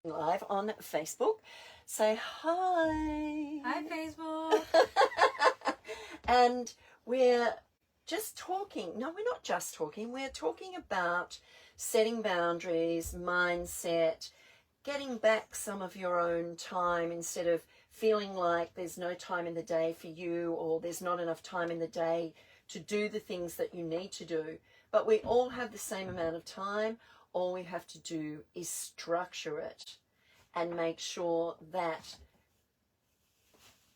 live on Facebook. Say hi. Hi, Facebook. And we're just talking. No, we're not just talking. We're talking about setting boundaries, mindset, getting back some of your own time instead of feeling like there's no time in the day for you, or there's not enough time in the day to do the things that you need to do. But we all have the same amount of time. All we have to do is structure it and make sure that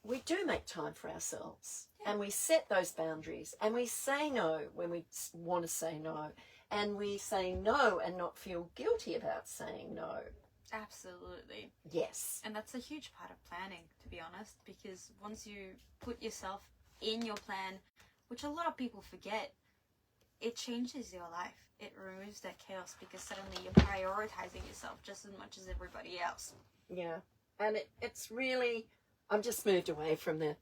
we do make time for ourselves. Yeah. And we set those boundaries, and we say no when we want to say no, and we say no and not feel guilty about saying no. Absolutely. Yes. And that's a huge part of planning, to be honest, because once you put yourself in your plan, which a lot of people forget, it changes your life. It removes that chaos because suddenly you're prioritizing yourself just as much as everybody else. Yeah. And it's really, I'm just moved away from the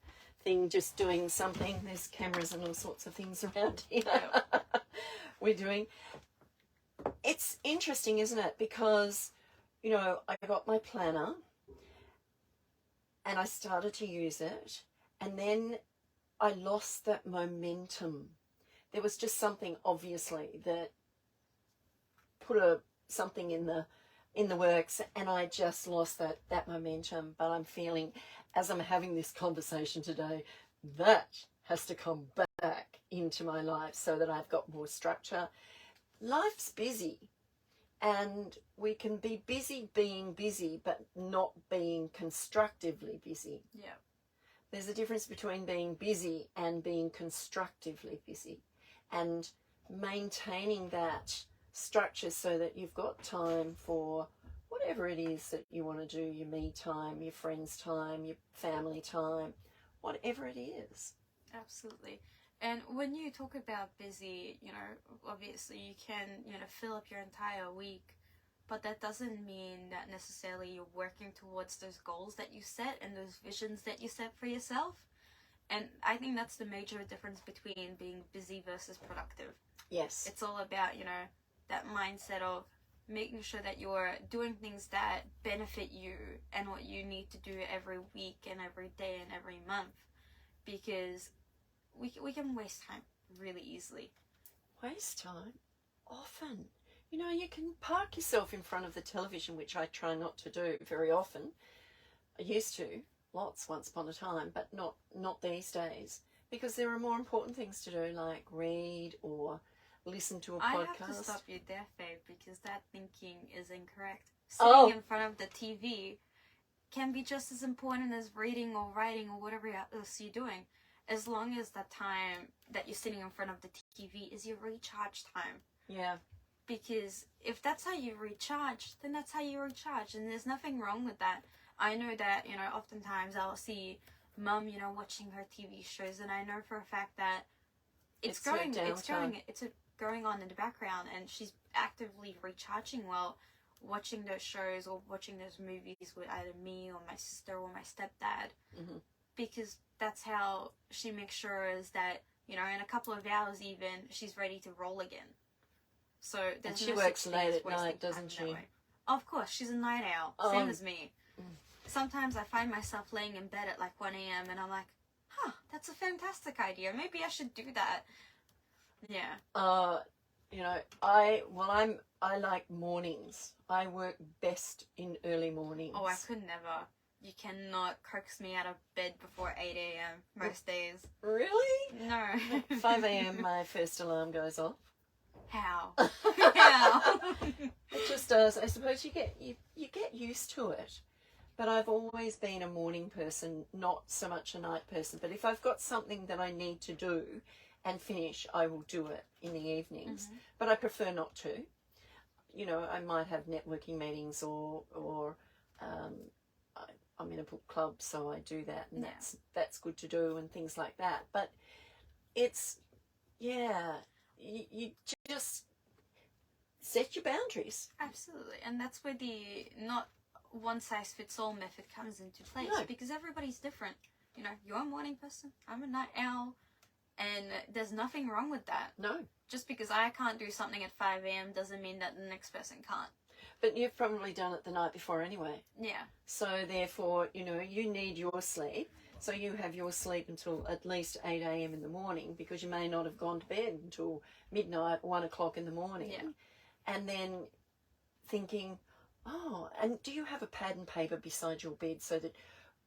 thing, just doing something. There's cameras and all sorts of things around here. Yeah. We're doing. It's interesting, isn't it? Because, you know, I got my planner and I started to use it, and then I lost that momentum. There was just something, obviously, that put something in the works, and I just lost that momentum. But I'm feeling, as I'm having this conversation today, that has to come back into my life so that I've got more structure. Life's busy, and we can be busy being busy, but not being constructively busy. Yeah. There's a difference between being busy and being constructively busy, and maintaining that structure so that you've got time for whatever it is that you want to do, your me time, your friends time, your family time, whatever it is. Absolutely. And when you talk about busy, you know, obviously you can, you know, fill up your entire week, but that doesn't mean that necessarily you're working towards those goals that you set and those visions that you set for yourself. And I think that's the major difference between being busy versus productive. Yes. It's all about, you know, that mindset of making sure that you're doing things that benefit you and what you need to do every week and every day and every month, because we can waste time really easily. Waste time? Often. You know, you can park yourself in front of the television, which I try not to do very often. I used to, lots once upon a time, but not these days, because there are more important things to do, like read or listen to a podcast. I have to stop you there, Faye, because that thinking is incorrect. Sitting in front of the TV can be just as important as reading or writing or whatever else you're doing, as long as the time that you're sitting in front of the TV is your recharge time. Yeah. Because if that's how you recharge, then that's how you recharge, and there's nothing wrong with that. I know that, you know, oftentimes I'll see Mum, you know, watching her TV shows, and I know for a fact that it's going on in the background, and she's actively recharging while watching those shows or watching those movies with either me or my sister or my stepdad. Mm-hmm. Because that's how she makes sure is that, you know, in a couple of hours even, she's ready to roll again. So and she works late at night, doesn't she? Of course, she's a night owl, same as me. Sometimes I find myself laying in bed at like 1 a.m. and I'm like, that's a fantastic idea. Maybe I should do that. Yeah. You know, I like mornings. I work best in early mornings. Oh, I could never. You cannot coax me out of bed before 8 a.m. most days. Really? No. 5 a.m. my first alarm goes off. How? How? It just does. I suppose you get used to it. But I've always been a morning person, not so much a night person. But if I've got something that I need to do and finish, I will do it in the evenings. Mm-hmm. But I prefer not to. You know, I might have networking meetings or I'm in a book club, so I do that, and that's good to do and things like that. But it's, you just set your boundaries. Absolutely. And that's where the not one-size-fits-all method comes into place. No. Because everybody's different. You know, you're a morning person, I'm a night owl, and there's nothing wrong with that. No. Just because I can't do something at 5 a.m. doesn't mean that the next person can't. But you've probably done it the night before anyway. Yeah. So therefore, you know, you need your sleep. So you have your sleep until at least 8 a.m. in the morning, because you may not have gone to bed until midnight, 1 o'clock in the morning. Yeah. And then thinking, oh, and do you have a pad and paper beside your bed so that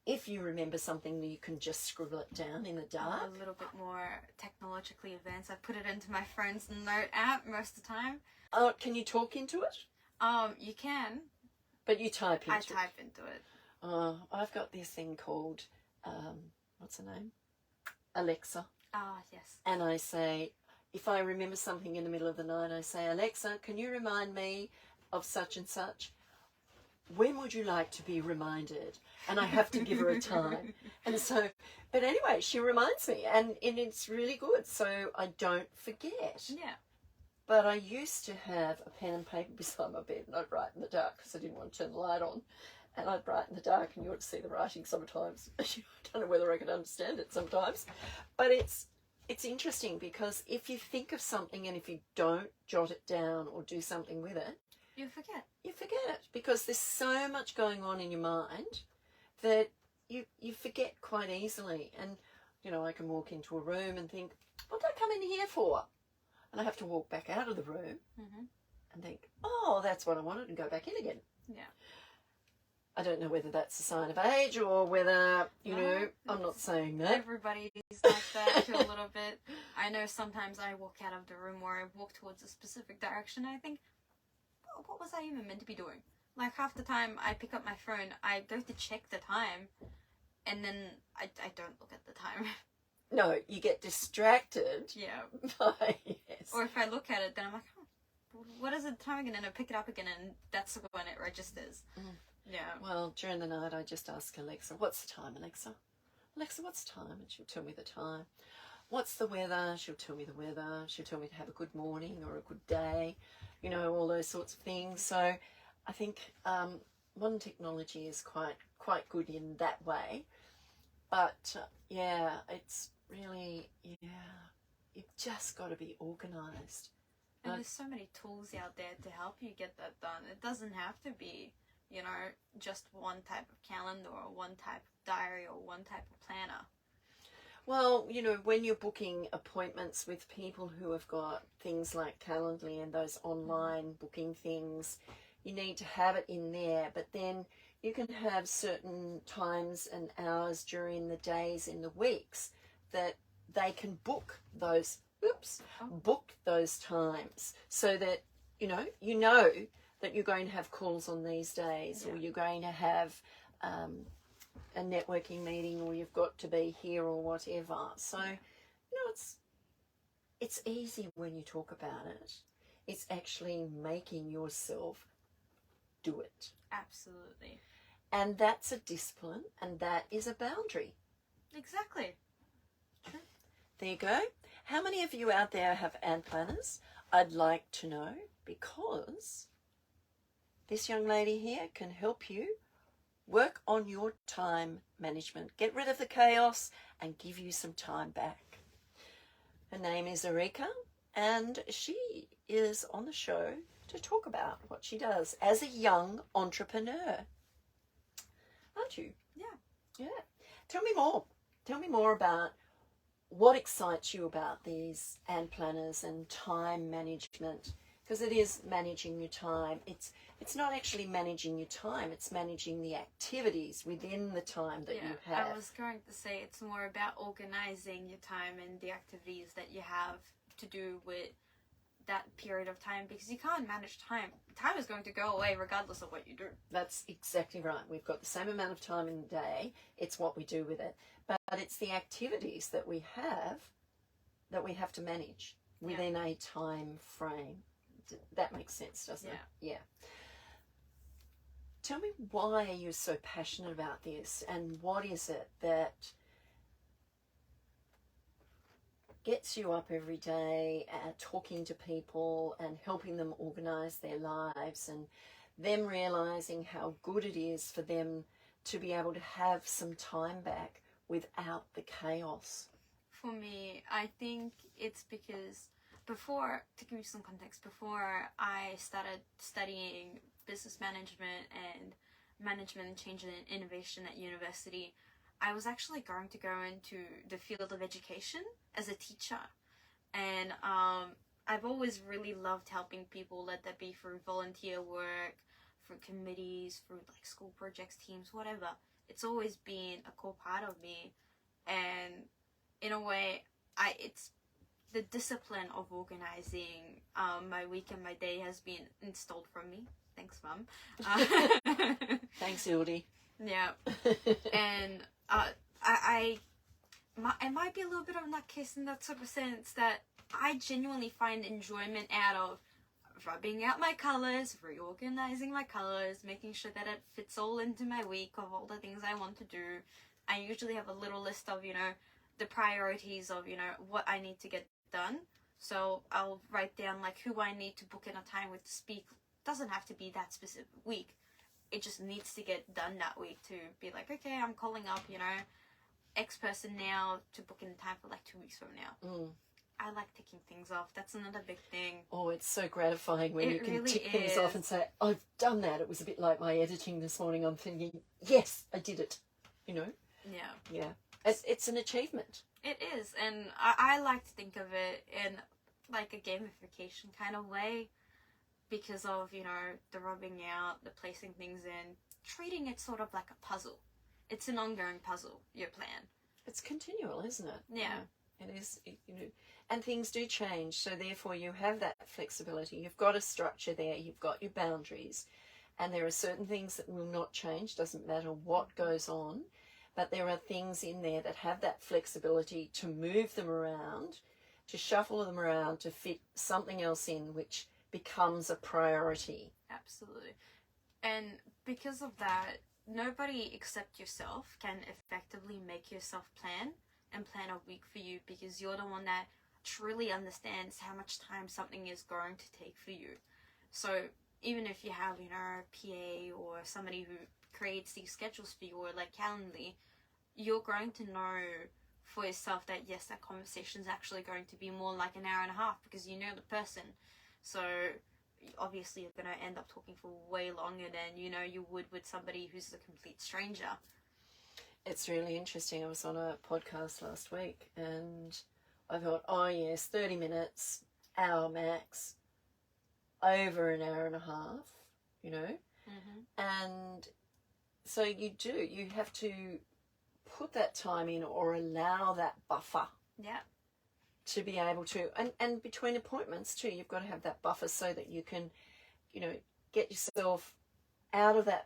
if you remember something, you can just scribble it down in the dark? I'm a little bit more technologically advanced. I put it into my phone's note app most of the time. Oh, can you talk into it? You can. But you type into it. I type into it. Oh, I've got this thing called, what's her name? Alexa. Ah, yes. And I say, if I remember something in the middle of the night, I say, Alexa, can you remind me of such and such? When would you like to be reminded? And I have to give her a time. And so, but anyway, she reminds me, and it's really good, so I don't forget. Yeah. But I used to have a pen and paper beside my bed, and I'd write in the dark because I didn't want to turn the light on. And I'd write in the dark, and you ought to see the writing sometimes. I don't know whether I could understand it sometimes. But it's interesting, because if you think of something and if you don't jot it down or do something with it, You forget. you forget it, because there's so much going on in your mind that you forget quite easily. And, you know, I can walk into a room and think, what did I come in here for? And I have to walk back out of the room and think, oh, that's what I wanted, and go back in again. Yeah. I don't know whether that's a sign of age or whether, you know, I'm not saying that. Everybody's like that to a little bit. I know sometimes I walk out of the room or I walk towards a specific direction and I think, oh, what was I even meant to be doing? Like, half the time I pick up my phone, I go to check the time, and then I don't look at the time. No, you get distracted. Yeah. By, yes. Or if I look at it, then I'm like, oh, what is the time again? And I pick it up again, and that's when it registers. Yeah. Well, during the night, I just ask Alexa, what's the time, Alexa? Alexa, what's the time? And she'll tell me the time. What's the weather? She'll tell me the weather. She'll tell me to have a good morning or a good day, you know, all those sorts of things. So I think modern technology is quite good in that way. But, yeah, it's really, you've just got to be organised. And there's so many tools out there to help you get that done. It doesn't have to be, you know, just one type of calendar or one type of diary or one type of planner. Well, you know, when you're booking appointments with people who have got things like Calendly and those online booking things, you need to have it in there. But then you can have certain times and hours during the days in the weeks that they can book those, book those times, so that, you know that you're going to have calls on these days, or you're going to have a networking meeting, or you've got to be here or whatever. So, you know, it's easy when you talk about it. It's actually making yourself do it. Absolutely. And that's a discipline, and that is a boundary. Exactly. True. There you go. How many of you out there have ant planners? I'd like to know, because this young lady here can help you work on your time management. Get rid of the chaos and give you some time back. Her name is Arika, and she is on the show to talk about what she does as a young entrepreneur. Aren't you? Yeah. Tell me more. Tell me more about what excites you about these ant planners and time management, because it is managing your time. It's not actually managing your time, it's managing the activities within the time that you have. I was going to say it's more about organizing your time and the activities that you have to do with that period of time, because you can't manage time. Time is going to go away regardless of what you do. That's exactly right. We've got the same amount of time in the day. It's what we do with it. But it's the activities that we have to manage within a time frame. That makes sense, doesn't it? Yeah. Tell me, why are you so passionate about this, and what is it that gets you up every day talking to people and helping them organise their lives, and them realising how good it is for them to be able to have some time back without the chaos? For me, I think it's because to give you some context, before I started studying business management and management and change and innovation at university, I was actually going to go into the field of education as a teacher. And I've always really loved helping people, let that be through volunteer work, through committees, through like school projects, teams, whatever. It's always been a core part of me. And in a way, it's the discipline of organizing my week and my day has been installed from me. Thanks, Mum. Thanks, Hildy. Yeah. And it might be a little bit of a nutcase in that sort of sense that I genuinely find enjoyment out of rubbing out my colours, reorganising my colours, making sure that it fits all into my week of all the things I want to do. I usually have a little list of, the priorities of, what I need to get done. So I'll write down like who I need to book in a time with to speak. Doesn't have to be that specific week. It just needs to get done that week to be like, okay, I'm calling up, X person now to book in time for like 2 weeks from now. I like ticking things off. That's another big thing. Oh, it's so gratifying when you can really tick things off and say, I've done that. It was a bit like my editing this morning. I'm thinking, yes, I did it. Yeah. It's an achievement. It is. And I like to think of it in like a gamification kind of way because of, the rubbing out, the placing things in, treating it sort of like a puzzle. It's an ongoing puzzle, your plan. It's continual, isn't it? Yeah. It is, and things do change, so therefore you have that flexibility. You've got a structure there, you've got your boundaries, and there are certain things that will not change, doesn't matter what goes on, but there are things in there that have that flexibility to move them around, to shuffle them around, to fit something else in, which becomes a priority. Absolutely. And because of that, nobody except yourself can effectively make yourself plan and plan a week for you because you're the one that truly understands how much time something is going to take for you. So even if you have, a PA or somebody who creates these schedules for you or like Calendly, you're going to know for yourself that yes, that conversation is actually going to be more like an hour and a half because you know the person. So obviously you're going to end up talking for way longer than you would with somebody who's a complete stranger. It's really interesting. I was on a podcast last week and I thought, oh yes, 30 minutes, hour max, over an hour and a half, And so you have to put that time in or allow that buffer. Yeah. To be able to, and between appointments too, you've got to have that buffer so that you can, get yourself out of that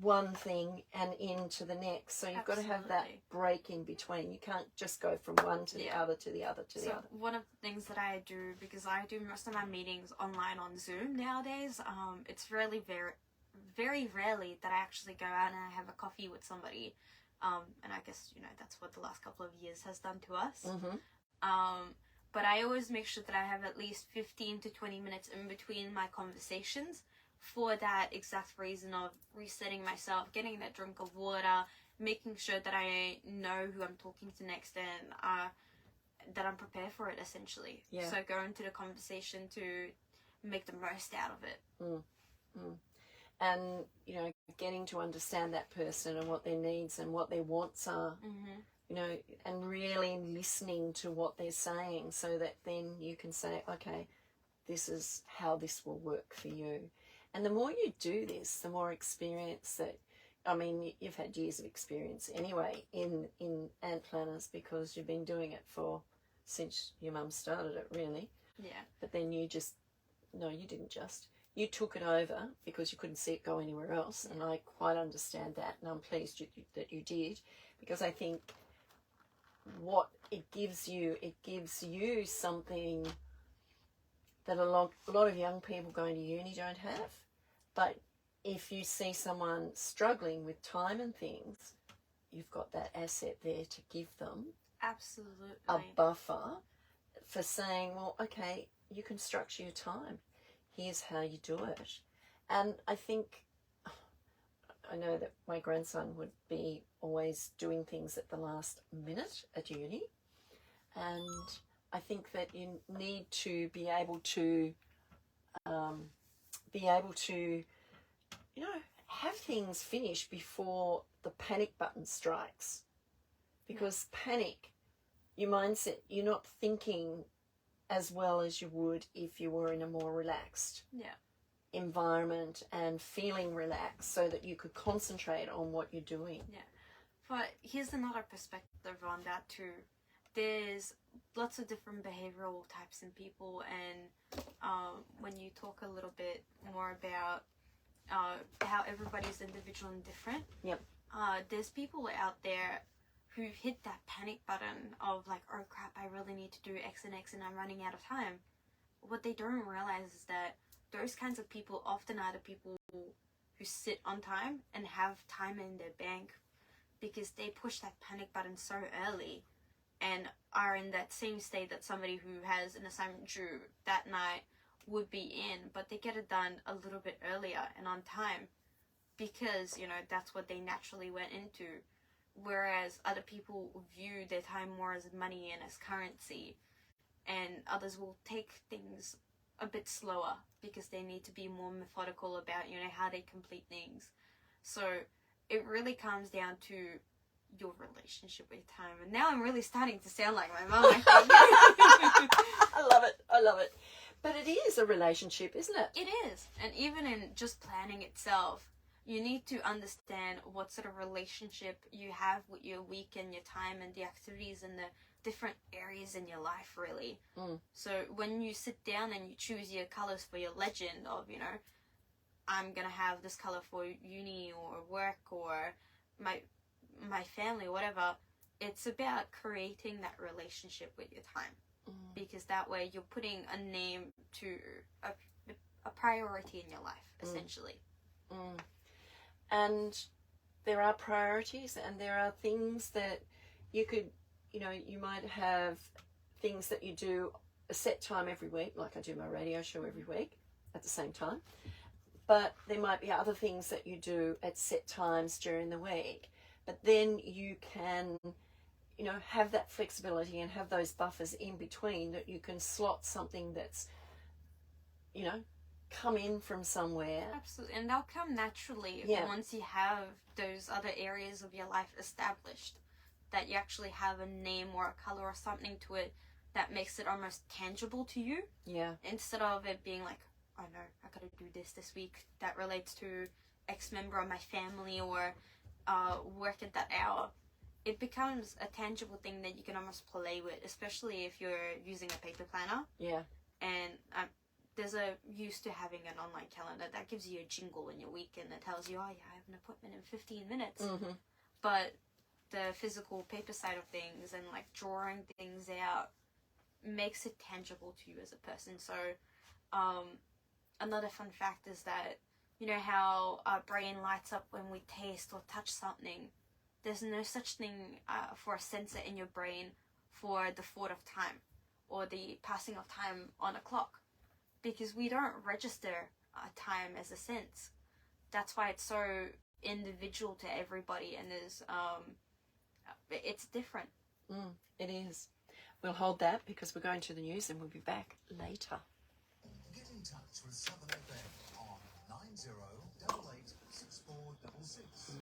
one thing and into the next. So you've got to have that break in between. You can't just go from one to the other to the other to the other. One of the things that I do, because I do most of my meetings online on Zoom nowadays, it's really very, very rarely that I actually go out and I have a coffee with somebody. And I guess, that's what the last couple of years has done to us. Mm-hmm. But I always make sure that I have at least 15 to 20 minutes in between my conversations for that exact reason of resetting myself, getting that drink of water, making sure that I know who I'm talking to next and that I'm prepared for it, essentially. Yeah. So go into the conversation to make the most out of it. And, getting to understand that person and what their needs and what their wants are, and really listening to what they're saying so that then you can say, okay, this is how this will work for you. And the more you do this, the more experience that, you've had years of experience anyway in ant planners because you've been doing it since your mum started it, really. Yeah. But then you didn't just. You took it over because you couldn't see it go anywhere else, and I quite understand that, and I'm pleased that you did, because I think what it gives you something that a lot of young people going to uni don't have. But if you see someone struggling with time and things, you've got that asset there to give them Absolutely. a buffer for saying, well, okay, you can structure your time. Here's how you do it. And I know that my grandson would be always doing things at the last minute at uni. And I think that you need to be able to be able to, have things finished before the panic button strikes. Because panic, your mindset, you're not thinking as well as you would if you were in a more relaxed environment and feeling relaxed, so that you could concentrate on what you're doing. Yeah. But here's another perspective on that too. There's lots of different behavioral types in people, and when you talk a little bit more about how everybody's individual and different, there's people out there who hit that panic button of like, oh crap, I really need to do X and X and I'm running out of time. What they don't realize is that those kinds of people often are the people who sit on time and have time in their bank because they push that panic button so early and are in that same state that somebody who has an assignment due that night would be in, but they get it done a little bit earlier and on time because, that's what they naturally went into. Whereas other people view their time more as money and as currency, and others will take things a bit slower because they need to be more methodical about, how they complete things. So it really comes down to your relationship with time. And now I'm really starting to sound like my mum, I think. I love it. But it is a relationship, isn't it? It is. And even in just planning itself, you need to understand what sort of relationship you have with your week and your time and the activities and the different areas in your life, really. So when you sit down and you choose your colors for your legend of, I'm going to have this color for uni or work or my family or whatever, it's about creating that relationship with your time. Because that way you're putting a name to a priority in your life, essentially. And there are priorities and there are things that you could, you might have things that you do a set time every week, like I do my radio show every week at the same time. But there might be other things that you do at set times during the week. But then you can, have that flexibility and have those buffers in between that you can slot something that's, come in from somewhere. Absolutely. And they'll come naturally once you have those other areas of your life established, that you actually have a name or a color or something to it that makes it almost tangible to you. Yeah. Instead of it being like, oh no, I gotta do this week that relates to X member of my family or work at that hour. It becomes a tangible thing that you can almost play with, especially if you're using a paper planner. Yeah. And there's a use to having an online calendar that gives you a jingle in your week and it tells you, oh yeah, I have an appointment in 15 minutes. But the physical paper side of things and like drawing things out makes it tangible to you as a person. So another fun fact is that, how our brain lights up when we taste or touch something. There's no such thing for a sensor in your brain for the thought of time or the passing of time on a clock, because we don't register time as a sense. That's why it's so individual to everybody, and it's different. It is. We'll hold that because we're going to the news and we'll be back later. Get in touch with Southern FM on 90886466.